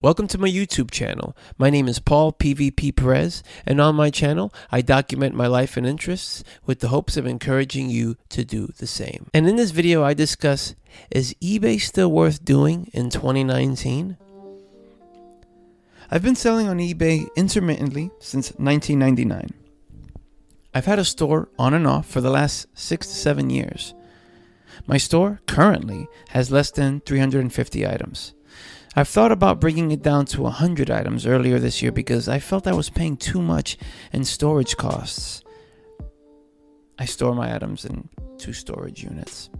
Welcome to my YouTube channel. My name is Paul PvP Perez, and on my channel, I document my life and interests with the hopes of encouraging you to do the same. And in this video, I discuss, is eBay still worth doing in 2019? I've been selling on eBay intermittently since 1999. I've had a store on and off for the last 6 to 7 years. My store currently has less than 350 items. I've thought about bringing it down to 100 items earlier this year because I felt I was paying too much in storage costs. I store my items in 2 storage units.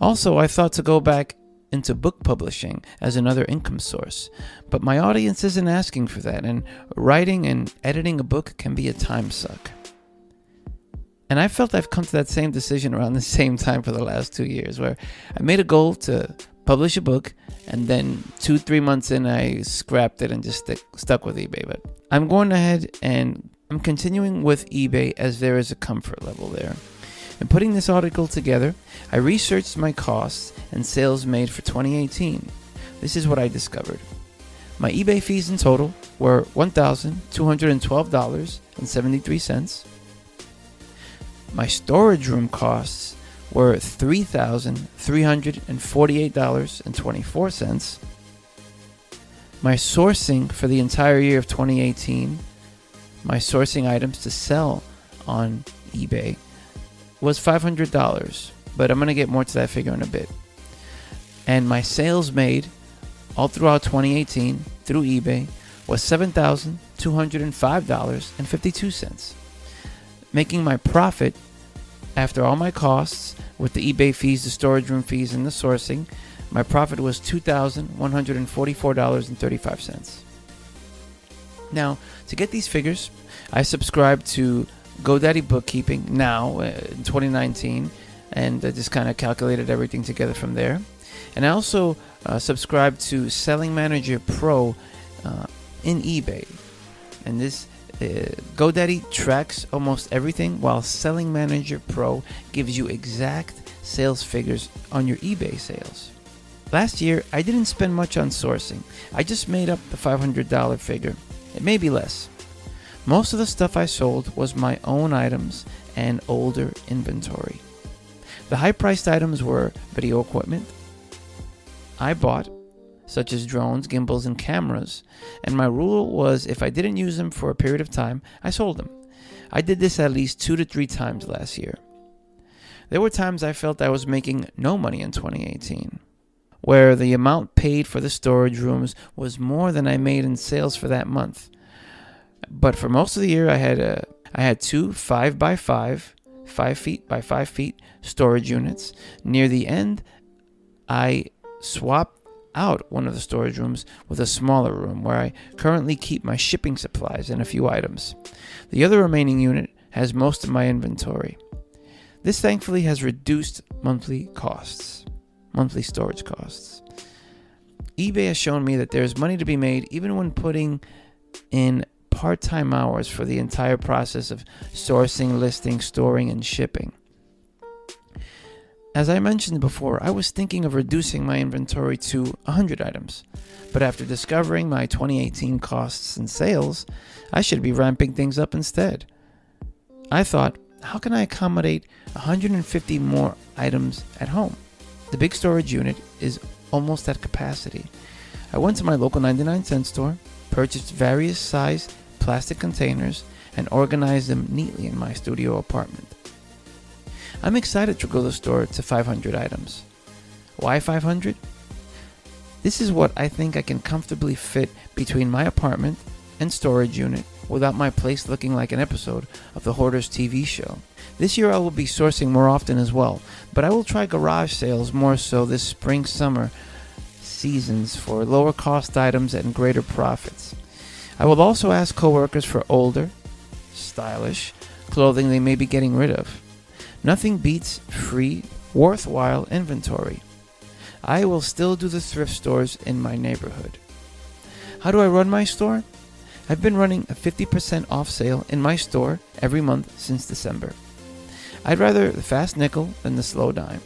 Also, I thought to go back into book publishing as another income source, but my audience isn't asking for that, and writing and editing a book can be a time suck. And I felt I've come to that same decision around the same time for the last 2 years, where I made a goal to publish a book, and then 2-3 months in, I scrapped it and just stuck with eBay. But I'm going ahead and I'm continuing with eBay as there is a comfort level there. In putting this article together, I researched my costs and sales made for 2018. This is what I discovered. My eBay fees in total were $1,212.73. My storage room costs were $3,348.24. My sourcing for the entire year of 2018, my sourcing items to sell on eBay, was $500, but I'm going to get more to that figure in a bit. And my sales made all throughout 2018 through eBay was $7,205.52, making my profit after all my costs with the eBay fees, the storage room fees, and the sourcing. My profit was $2,144.35. Now, to get these figures, I subscribe to GoDaddy Bookkeeping now in 2019, and I just kind of calculated everything together from there. And I also subscribe to Selling Manager Pro in eBay. And this GoDaddy tracks almost everything, while Selling Manager Pro gives you exact sales figures on your eBay sales. Last year, I didn't spend much on sourcing. I just made up the $500 figure. It may be less. Most of the stuff I sold was my own items and older inventory. The high-priced items were video equipment I bought, such as drones, gimbals, and cameras, and my rule was if I didn't use them for a period of time, I sold them. I did this at least 2 to 3 times last year. There were times I felt I was making no money in 2018, where the amount paid for the storage rooms was more than I made in sales for that month. But for most of the year, I had 2 5x5, 5 feet by 5 feet storage units. Near the end, I swapped out one of the storage rooms with a smaller room where I currently keep my shipping supplies and a few items. The other remaining unit has most of my inventory. This thankfully has reduced monthly storage costs. eBay has shown me that there's money to be made even when putting in part-time hours for the entire process of sourcing, listing, storing, and shipping. As I mentioned before, I was thinking of reducing my inventory to 100 items, but after discovering my 2018 costs and sales, I should be ramping things up instead. I thought, how can I accommodate 150 more items at home? The big storage unit is almost at capacity. I went to my local 99-cent store, purchased various size plastic containers, and organized them neatly in my studio apartment. I'm excited to grow the store to 500 items. Why 500? This is what I think I can comfortably fit between my apartment and storage unit without my place looking like an episode of the Hoarders TV show. This year I will be sourcing more often as well, but I will try garage sales more so this spring-summer seasons for lower cost items and greater profits. I will also ask coworkers for older, stylish clothing they may be getting rid of. Nothing beats free, worthwhile inventory. I will still do the thrift stores in my neighborhood. How do I run my store? I've been running a 50% off sale in my store every month since December. I'd rather the fast nickel than the slow dime.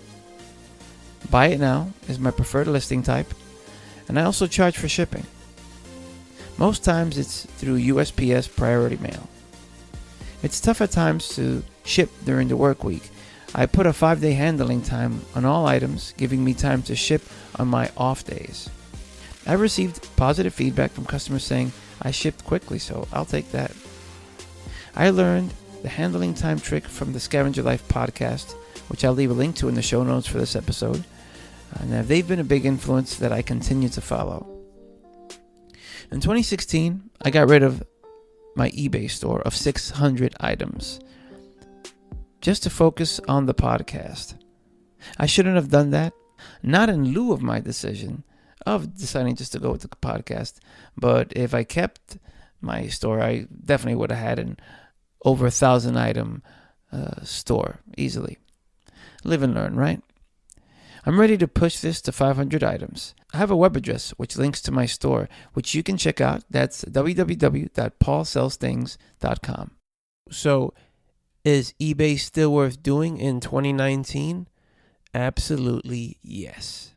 Buy it now is my preferred listing type, and I also charge for shipping. Most times it's through USPS priority mail. It's tough at times to ship during the work week. I put a 5-day handling time on all items, giving me time to ship on my off days. I received positive feedback from customers saying I shipped quickly, so I'll take that. I learned the handling time trick from the Scavenger Life podcast, which I'll leave a link to in the show notes for this episode. And they've been a big influence that I continue to follow. In 2016, I got rid of my eBay store of 600 items just to focus on the podcast. I shouldn't have done that, not in lieu of my decision of deciding just to go with the podcast, but if I kept my store, I definitely would have had an over 1,000 item store easily. Live and learn, right? I'm ready to push this to 500 items. I have a web address which links to my store, which you can check out. That's www.paulsellsthings.com. So, is eBay still worth doing in 2019? Absolutely yes.